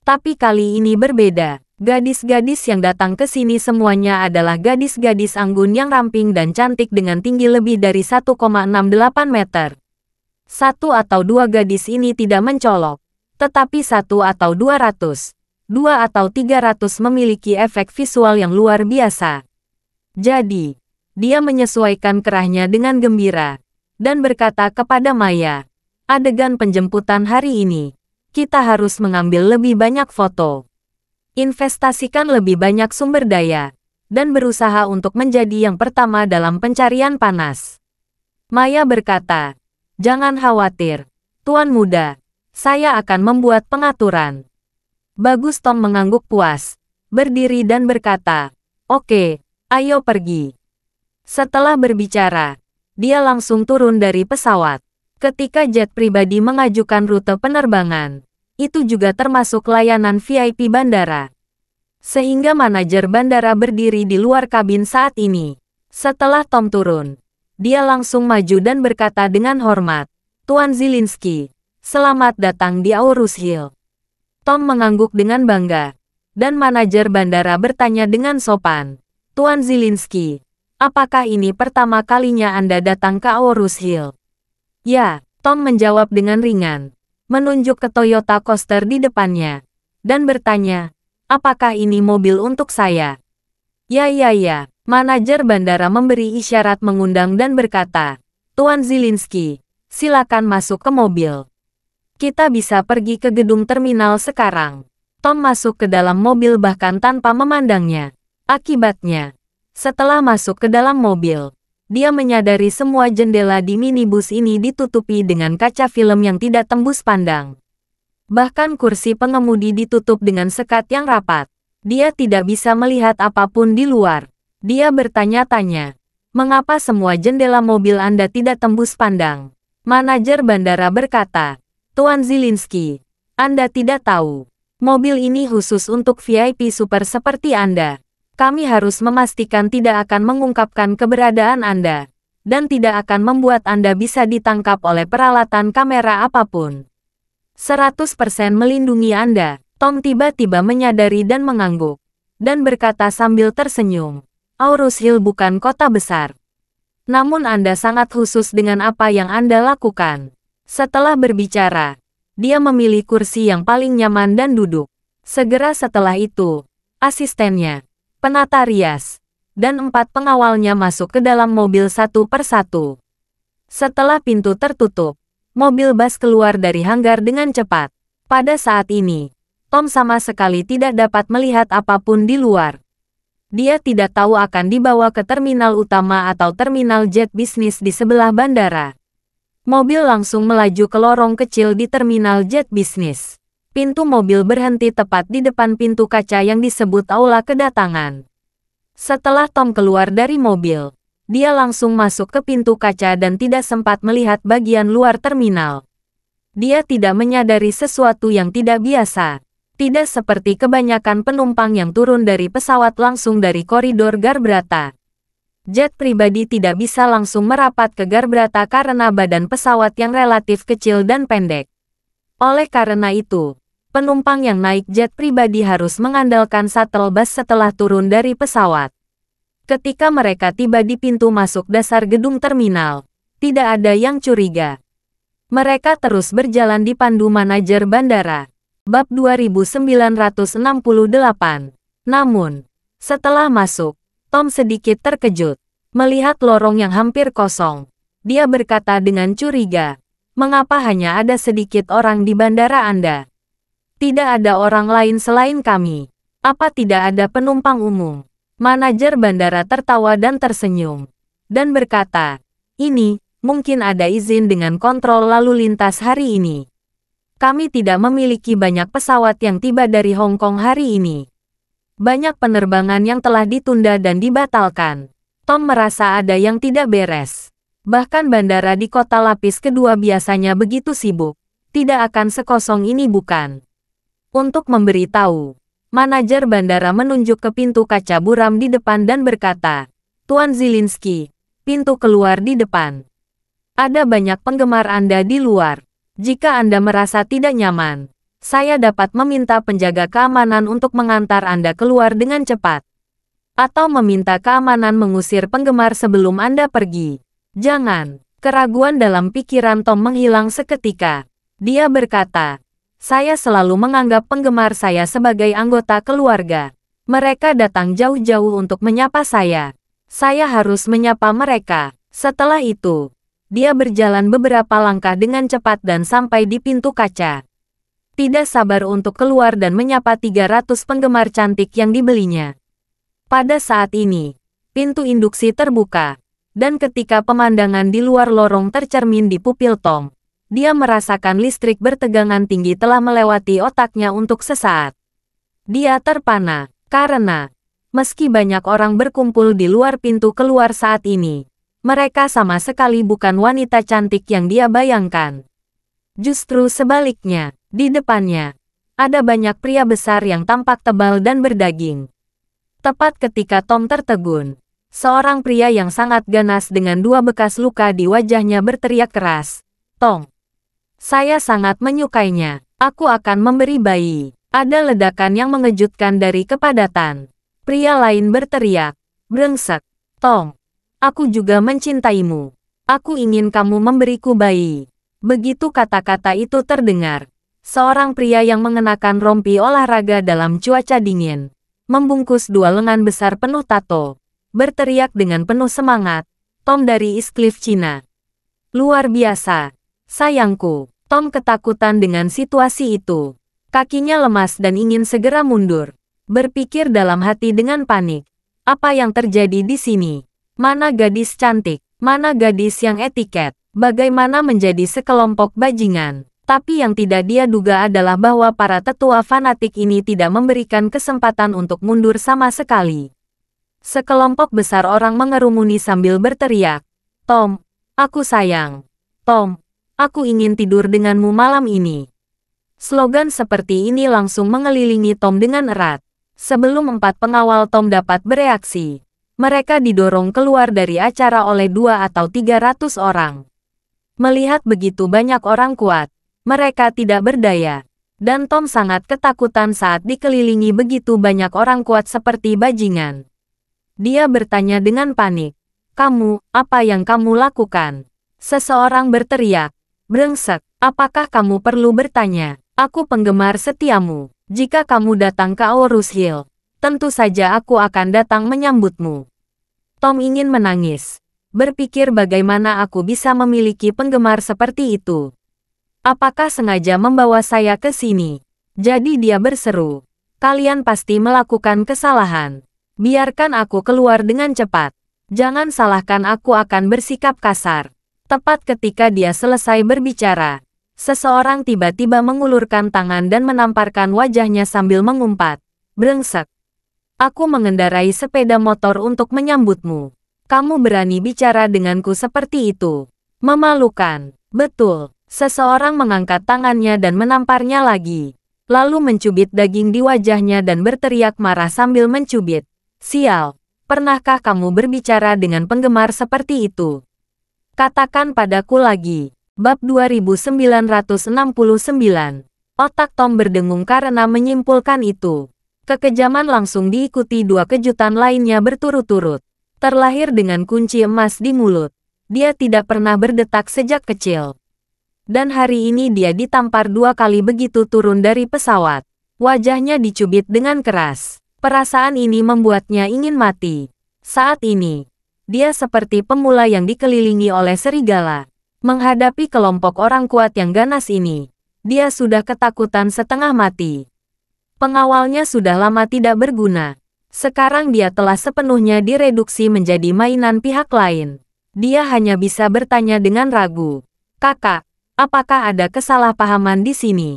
Tapi kali ini berbeda. Gadis-gadis yang datang ke sini semuanya adalah gadis-gadis anggun yang ramping dan cantik dengan tinggi lebih dari 1,68 meter. Satu atau dua gadis ini tidak mencolok, tetapi 1 atau 200, 2 atau 300 memiliki efek visual yang luar biasa. Jadi, dia menyesuaikan kerahnya dengan gembira, dan berkata kepada Maya, adegan penjemputan hari ini, kita harus mengambil lebih banyak foto. Investasikan lebih banyak sumber daya, dan berusaha untuk menjadi yang pertama dalam pencarian panas. Maya berkata, jangan khawatir, Tuan Muda, saya akan membuat pengaturan. Bagus. Tom mengangguk puas, berdiri dan berkata, oke, ayo pergi. Setelah berbicara, dia langsung turun dari pesawat. Ketika jet pribadi mengajukan rute penerbangan, itu juga termasuk layanan VIP bandara. Sehingga manajer bandara berdiri di luar kabin saat ini. Setelah Tom turun, dia langsung maju dan berkata dengan hormat, Tuan Zielinski, selamat datang di Aurus Hill. Tom mengangguk dengan bangga, dan manajer bandara bertanya dengan sopan, Tuan Zielinski, apakah ini pertama kalinya Anda datang ke Aurus Hill? Ya, Tom menjawab dengan ringan, menunjuk ke Toyota Coaster di depannya, dan bertanya, apakah ini mobil untuk saya? Ya, manajer bandara memberi isyarat mengundang dan berkata, Tuan Zielinski, silakan masuk ke mobil. Kita bisa pergi ke gedung terminal sekarang. Tom masuk ke dalam mobil bahkan tanpa memandangnya. Akibatnya, setelah masuk ke dalam mobil, dia menyadari semua jendela di minibus ini ditutupi dengan kaca film yang tidak tembus pandang. Bahkan kursi pengemudi ditutup dengan sekat yang rapat. Dia tidak bisa melihat apapun di luar. Dia bertanya-tanya, mengapa semua jendela mobil Anda tidak tembus pandang? Manajer bandara berkata, Tuan Zielinski, Anda tidak tahu. Mobil ini khusus untuk VIP super seperti Anda. Kami harus memastikan tidak akan mengungkapkan keberadaan Anda, dan tidak akan membuat Anda bisa ditangkap oleh peralatan kamera apapun. 100% melindungi Anda. Tom tiba-tiba menyadari dan mengangguk, dan berkata sambil tersenyum, Aurus Hill bukan kota besar. Namun Anda sangat khusus dengan apa yang Anda lakukan. Setelah berbicara, dia memilih kursi yang paling nyaman dan duduk. Segera setelah itu, asistennya, penata rias, dan 4 pengawalnya masuk ke dalam mobil satu persatu. Setelah pintu tertutup, mobil bus keluar dari hanggar dengan cepat. Pada saat ini, Tom sama sekali tidak dapat melihat apapun di luar. Dia tidak tahu akan dibawa ke terminal utama atau terminal jet bisnis di sebelah bandara. Mobil langsung melaju ke lorong kecil di terminal jet bisnis. Pintu mobil berhenti tepat di depan pintu kaca yang disebut aula kedatangan. Setelah Tom keluar dari mobil, dia langsung masuk ke pintu kaca dan tidak sempat melihat bagian luar terminal. Dia tidak menyadari sesuatu yang tidak biasa. Tidak seperti kebanyakan penumpang yang turun dari pesawat langsung dari koridor Garbrata. Jet pribadi tidak bisa langsung merapat ke Garbrata karena badan pesawat yang relatif kecil dan pendek. Oleh karena itu, penumpang yang naik jet pribadi harus mengandalkan shuttle bus setelah turun dari pesawat. Ketika mereka tiba di pintu masuk dasar gedung terminal, tidak ada yang curiga. Mereka terus berjalan dipandu manajer bandara. Bab 2968. Namun, setelah masuk, Tom sedikit terkejut. Melihat lorong yang hampir kosong, dia berkata dengan curiga, "Mengapa hanya ada sedikit orang di bandara Anda? Tidak ada orang lain selain kami. Apa tidak ada penumpang umum?" Manajer bandara tertawa dan tersenyum, dan berkata, "Ini, mungkin ada izin dengan kontrol lalu lintas hari ini. Kami tidak memiliki banyak pesawat yang tiba dari Hong Kong hari ini. Banyak penerbangan yang telah ditunda dan dibatalkan." Tom merasa ada yang tidak beres. Bahkan bandara di kota lapis kedua biasanya begitu sibuk. Tidak akan sekosong ini bukan? Untuk memberitahu, manajer bandara menunjuk ke pintu kaca buram di depan dan berkata, "Tuan Zielinski, pintu keluar di depan. Ada banyak penggemar Anda di luar. Jika Anda merasa tidak nyaman, saya dapat meminta penjaga keamanan untuk mengantar Anda keluar dengan cepat. Atau meminta keamanan mengusir penggemar sebelum Anda pergi." "Jangan." Keraguan dalam pikiran Tom menghilang seketika. Dia berkata, "Saya selalu menganggap penggemar saya sebagai anggota keluarga. Mereka datang jauh-jauh untuk menyapa saya. Saya harus menyapa mereka." Setelah itu, dia berjalan beberapa langkah dengan cepat dan sampai di pintu kaca. Tidak sabar untuk keluar dan menyapa 300 penggemar cantik yang dibelinya. Pada saat ini, pintu induksi terbuka, dan ketika pemandangan di luar lorong tercermin di pupil Tom, dia merasakan listrik bertegangan tinggi telah melewati otaknya untuk sesaat. Dia terpana, karena, meski banyak orang berkumpul di luar pintu keluar saat ini, mereka sama sekali bukan wanita cantik yang dia bayangkan. Justru sebaliknya, di depannya, ada banyak pria besar yang tampak tebal dan berdaging. Tepat ketika Tom tertegun, seorang pria yang sangat ganas dengan 2 bekas luka di wajahnya berteriak keras, "Tom, saya sangat menyukainya. Aku akan memberi bayi." Ada ledakan yang mengejutkan dari kepadatan. Pria lain berteriak, "Brengsek, Tom, aku juga mencintaimu. Aku ingin kamu memberiku bayi." Begitu kata-kata itu terdengar, seorang pria yang mengenakan rompi olahraga dalam cuaca dingin, membungkus 2 lengan besar penuh tato, berteriak dengan penuh semangat, "Tom dari East Cliff, Cina. Luar biasa, sayangku." Tom ketakutan dengan situasi itu. Kakinya lemas dan ingin segera mundur. Berpikir dalam hati dengan panik, apa yang terjadi di sini? Mana gadis cantik? Mana gadis yang etiket? Bagaimana menjadi sekelompok bajingan? Tapi yang tidak dia duga adalah bahwa para tetua fanatik ini tidak memberikan kesempatan untuk mundur sama sekali. Sekelompok besar orang mengerumuni sambil berteriak, "Tom, aku sayang. Tom, aku ingin tidur denganmu malam ini." Slogan seperti ini langsung mengelilingi Tom dengan erat. Sebelum 4 pengawal Tom dapat bereaksi, mereka didorong keluar dari acara oleh 2 atau 300 orang. Melihat begitu banyak orang kuat, mereka tidak berdaya, dan Tom sangat ketakutan saat dikelilingi begitu banyak orang kuat seperti bajingan. Dia bertanya dengan panik, "Kamu, apa yang kamu lakukan?" Seseorang berteriak, "Brengsek, apakah kamu perlu bertanya? Aku penggemar setiamu. Jika kamu datang ke Aurus Hill, tentu saja aku akan datang menyambutmu." Tom ingin menangis. Berpikir bagaimana aku bisa memiliki penggemar seperti itu. Apakah sengaja membawa saya ke sini? Jadi dia berseru, "Kalian pasti melakukan kesalahan. Biarkan aku keluar dengan cepat. Jangan salahkan aku akan bersikap kasar." Tepat ketika dia selesai berbicara, Seseorang tiba-tiba mengulurkan tangan dan menamparkan wajahnya sambil mengumpat. Brengsek. Aku mengendarai sepeda motor untuk menyambutmu. Kamu berani bicara denganku seperti itu. Memalukan. Betul. Seseorang mengangkat tangannya dan menamparnya lagi. Lalu mencubit daging di wajahnya dan berteriak marah sambil mencubit. Sial. Pernahkah kamu berbicara dengan penggemar seperti itu? Katakan padaku lagi. Bab 2969. Otak Tom berdengung karena menyimpulkan itu. Kekejaman langsung diikuti dua kejutan lainnya berturut-turut. Terlahir dengan kunci emas di mulut. Dia tidak pernah berdetak sejak kecil. Dan hari ini dia ditampar 2 kali begitu turun dari pesawat. Wajahnya dicubit dengan keras. Perasaan ini membuatnya ingin mati. Saat ini, dia seperti pemula yang dikelilingi oleh serigala. Menghadapi kelompok orang kuat yang ganas ini, dia sudah ketakutan setengah mati. Pengawalnya sudah lama tidak berguna. Sekarang dia telah sepenuhnya direduksi menjadi mainan pihak lain. Dia hanya bisa bertanya dengan ragu. Kakak, apakah ada kesalahpahaman di sini?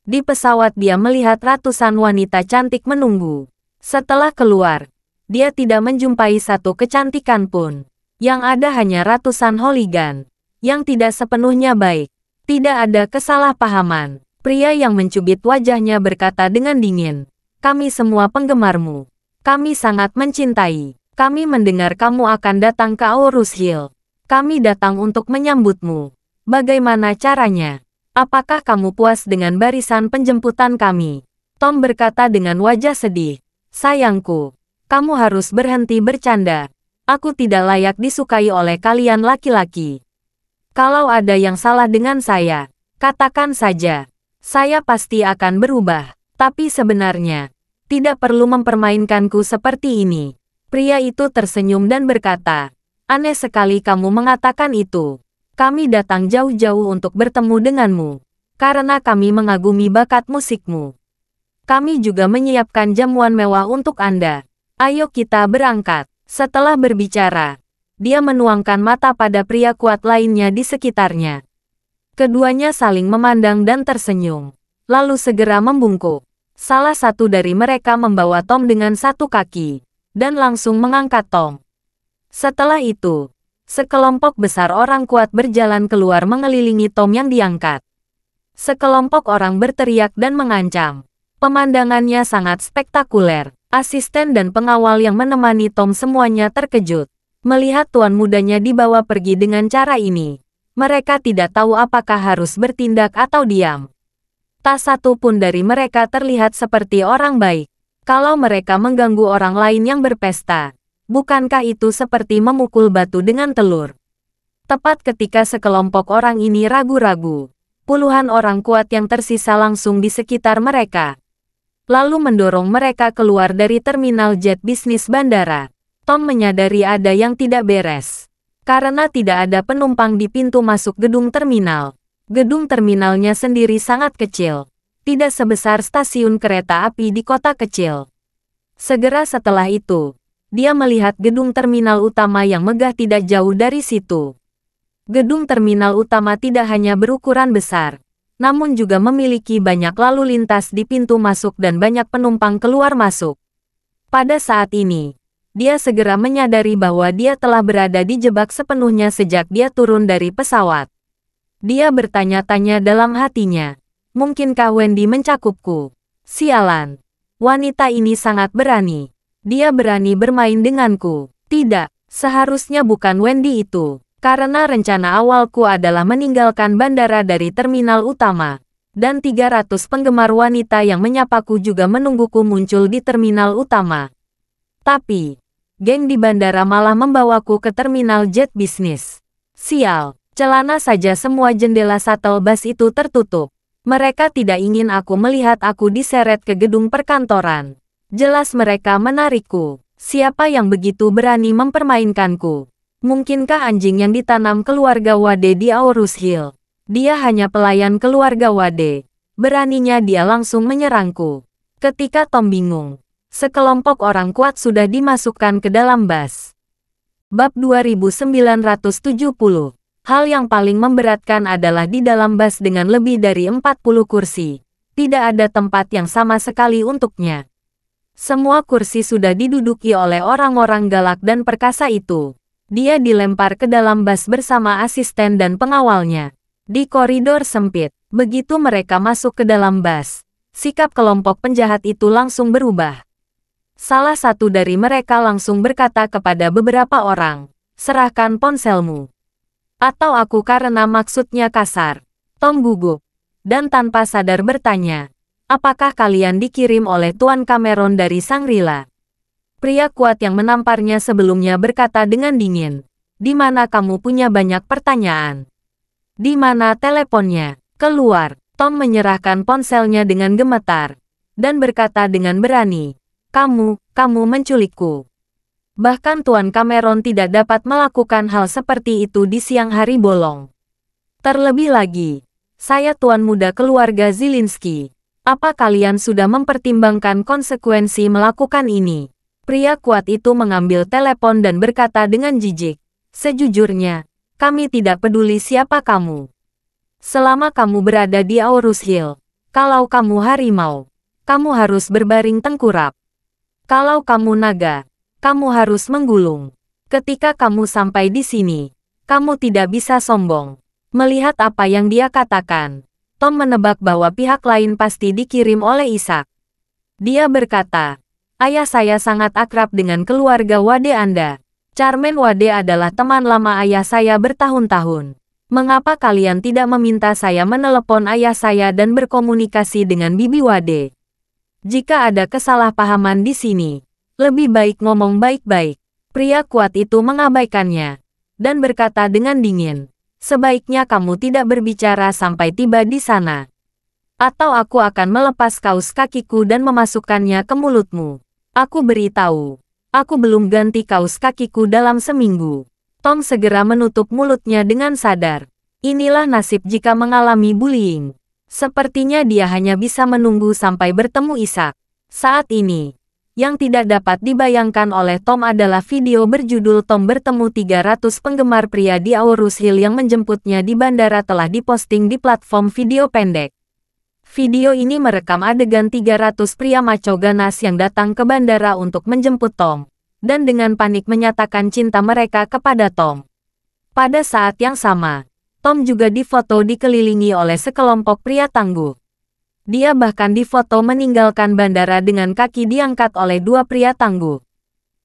Di pesawat dia melihat ratusan wanita cantik menunggu. Setelah keluar, dia tidak menjumpai satu kecantikan pun. Yang ada hanya ratusan hooligan. Yang tidak sepenuhnya baik. Tidak ada kesalahpahaman. Pria yang mencubit wajahnya berkata dengan dingin. Kami semua penggemarmu. Kami sangat mencintai. Kami mendengar kamu akan datang ke Aurus Hill. Kami datang untuk menyambutmu. Bagaimana caranya? Apakah kamu puas dengan barisan penjemputan kami? Tom berkata dengan wajah sedih. Sayangku, kamu harus berhenti bercanda. Aku tidak layak disukai oleh kalian laki-laki. Kalau ada yang salah dengan saya, katakan saja. Saya pasti akan berubah. Tapi sebenarnya, tidak perlu mempermainkanku seperti ini. Pria itu tersenyum dan berkata, aneh sekali kamu mengatakan itu. Kami datang jauh-jauh untuk bertemu denganmu. Karena kami mengagumi bakat musikmu. Kami juga menyiapkan jamuan mewah untuk Anda. Ayo kita berangkat. Setelah berbicara, dia menuangkan mata pada pria kuat lainnya di sekitarnya. Keduanya saling memandang dan tersenyum. Lalu segera membungkuk. Salah satu dari mereka membawa Tom dengan satu kaki. Dan langsung mengangkat Tom. Setelah itu, sekelompok besar orang kuat berjalan keluar mengelilingi Tom yang diangkat. Sekelompok orang berteriak dan mengancam. Pemandangannya sangat spektakuler. Asisten dan pengawal yang menemani Tom semuanya terkejut. Melihat tuan mudanya dibawa pergi dengan cara ini, mereka tidak tahu apakah harus bertindak atau diam. Tak satu pun dari mereka terlihat seperti orang baik. Kalau mereka mengganggu orang lain yang berpesta, bukankah itu seperti memukul batu dengan telur? Tepat ketika sekelompok orang ini ragu-ragu, puluhan orang kuat yang tersisa langsung di sekitar mereka. Lalu mendorong mereka keluar dari terminal jet bisnis bandara. Tom menyadari ada yang tidak beres. Karena tidak ada penumpang di pintu masuk gedung terminal. Gedung terminalnya sendiri sangat kecil. Tidak sebesar stasiun kereta api di kota kecil. Segera setelah itu, dia melihat gedung terminal utama yang megah tidak jauh dari situ. Gedung terminal utama tidak hanya berukuran besar, namun juga memiliki banyak lalu lintas di pintu masuk dan banyak penumpang keluar masuk. Pada saat ini, dia segera menyadari bahwa dia telah berada dijebak sepenuhnya sejak dia turun dari pesawat. Dia bertanya-tanya dalam hatinya, mungkinkah Wendy mencakupku? Sialan, wanita ini sangat berani. Dia berani bermain denganku. Tidak, seharusnya bukan Wendy itu. Karena rencana awalku adalah meninggalkan bandara dari terminal utama. Dan 300 penggemar wanita yang menyapaku juga menungguku muncul di terminal utama. Tapi, geng di bandara malah membawaku ke terminal jet bisnis. Sial, celana saja semua jendela shuttle bus itu tertutup. Mereka tidak ingin aku melihat aku diseret ke gedung perkantoran. Jelas mereka menarikku. Siapa yang begitu berani mempermainkanku? Mungkinkah anjing yang ditanam keluarga Wade di Aurus Hill? Dia hanya pelayan keluarga Wade. Beraninya dia langsung menyerangku. Ketika Tom bingung, sekelompok orang kuat sudah dimasukkan ke dalam bus. Bab 2970. Hal yang paling memberatkan adalah di dalam bus dengan lebih dari 40 kursi. Tidak ada tempat yang sama sekali untuknya. Semua kursi sudah diduduki oleh orang-orang galak dan perkasa itu. Dia dilempar ke dalam bus bersama asisten dan pengawalnya. Di koridor sempit, begitu mereka masuk ke dalam bus, sikap kelompok penjahat itu langsung berubah. Salah satu dari mereka langsung berkata kepada beberapa orang, "Serahkan ponselmu." Atau aku karena maksudnya kasar. Tom gugup, dan tanpa sadar bertanya, "Apakah kalian dikirim oleh Tuan Cameron dari Shangri-La?" Pria kuat yang menamparnya sebelumnya berkata dengan dingin, "Di mana kamu punya banyak pertanyaan? Di mana teleponnya? Keluar." Tom menyerahkan ponselnya dengan gemetar, dan berkata dengan berani, Kamu menculikku." Bahkan Tuan Cameron tidak dapat melakukan hal seperti itu di siang hari bolong. Terlebih lagi, saya tuan muda keluarga Zielinski. Apa kalian sudah mempertimbangkan konsekuensi melakukan ini? Pria kuat itu mengambil telepon dan berkata dengan jijik, "Sejujurnya, kami tidak peduli siapa kamu. Selama kamu berada di Aurus Hill, kalau kamu harimau, kamu harus berbaring tengkurap. Kalau kamu naga, kamu harus menggulung. Ketika kamu sampai di sini, kamu tidak bisa sombong." Melihat apa yang dia katakan, Tom menebak bahwa pihak lain pasti dikirim oleh Ishak. Dia berkata, "Ayah saya sangat akrab dengan keluarga Wade Anda. Charmaine Wade adalah teman lama ayah saya bertahun-tahun. Mengapa kalian tidak meminta saya menelepon ayah saya dan berkomunikasi dengan Bibi Wade? Jika ada kesalahpahaman di sini, lebih baik ngomong baik-baik." Pria kuat itu mengabaikannya, dan berkata dengan dingin, "Sebaiknya kamu tidak berbicara sampai tiba di sana. Atau aku akan melepas kaus kakiku dan memasukkannya ke mulutmu. Aku beritahu, aku belum ganti kaus kakiku dalam seminggu." Tom segera menutup mulutnya dengan sadar. Inilah nasib jika mengalami bullying. Sepertinya dia hanya bisa menunggu sampai bertemu Ishak. Saat ini, yang tidak dapat dibayangkan oleh Tom adalah video berjudul "Tom bertemu 300 penggemar pria di Aurus Hill yang menjemputnya di bandara" telah diposting di platform video pendek. Video ini merekam adegan 300 pria maco ganas yang datang ke bandara untuk menjemput Tom, dan dengan panik menyatakan cinta mereka kepada Tom. Pada saat yang sama, Tom juga difoto dikelilingi oleh sekelompok pria tangguh. Dia bahkan difoto meninggalkan bandara dengan kaki diangkat oleh dua pria tangguh.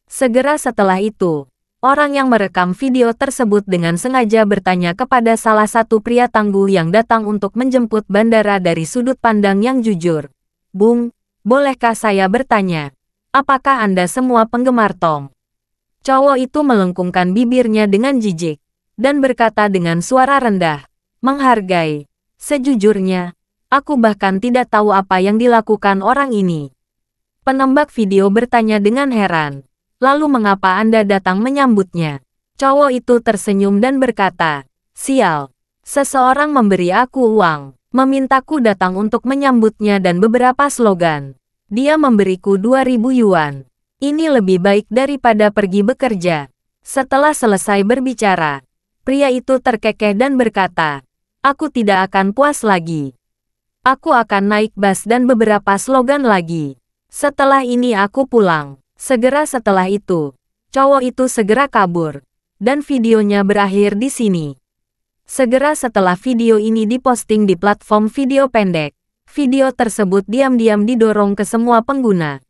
Segera setelah itu, orang yang merekam video tersebut dengan sengaja bertanya kepada salah satu pria tangguh yang datang untuk menjemput bandara dari sudut pandang yang jujur. "Bung, bolehkah saya bertanya, apakah Anda semua penggemar Tom?" Cowok itu melengkungkan bibirnya dengan jijik, dan berkata dengan suara rendah, "Menghargai. Sejujurnya, aku bahkan tidak tahu apa yang dilakukan orang ini." Penembak video bertanya dengan heran, "Lalu mengapa Anda datang menyambutnya?" Cowok itu tersenyum dan berkata, "Sial. Seseorang memberi aku uang, memintaku datang untuk menyambutnya dan beberapa slogan. Dia memberiku 2.000 yuan. Ini lebih baik daripada pergi bekerja." Setelah selesai berbicara, pria itu terkekeh dan berkata, "Aku tidak akan puas lagi. Aku akan naik bus dan beberapa slogan lagi. Setelah ini aku pulang." Segera setelah itu, cowok itu segera kabur, dan videonya berakhir di sini. Segera setelah video ini diposting di platform video pendek, video tersebut diam-diam didorong ke semua pengguna.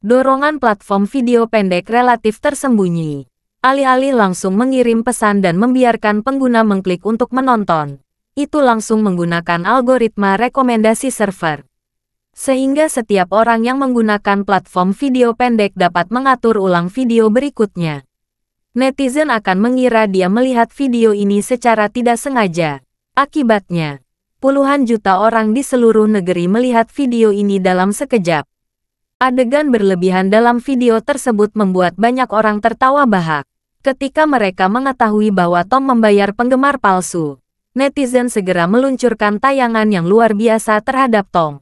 Dorongan platform video pendek relatif tersembunyi. Alih-alih langsung mengirim pesan dan membiarkan pengguna mengklik untuk menonton, itu langsung menggunakan algoritma rekomendasi server. Sehingga setiap orang yang menggunakan platform video pendek dapat mengatur ulang video berikutnya. Netizen akan mengira dia melihat video ini secara tidak sengaja. Akibatnya, puluhan juta orang di seluruh negeri melihat video ini dalam sekejap. Adegan berlebihan dalam video tersebut membuat banyak orang tertawa bahak. Ketika mereka mengetahui bahwa Tom membayar penggemar palsu, netizen segera meluncurkan tayangan yang luar biasa terhadap Tom.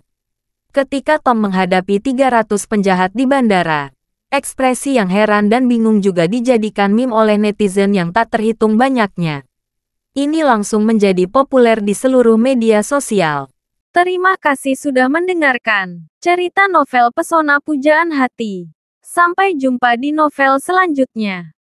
Ketika Tom menghadapi 300 penjahat di bandara, ekspresi yang heran dan bingung juga dijadikan meme oleh netizen yang tak terhitung banyaknya. Ini langsung menjadi populer di seluruh media sosial. Terima kasih sudah mendengarkan cerita novel Pesona Pujaan Hati. Sampai jumpa di novel selanjutnya.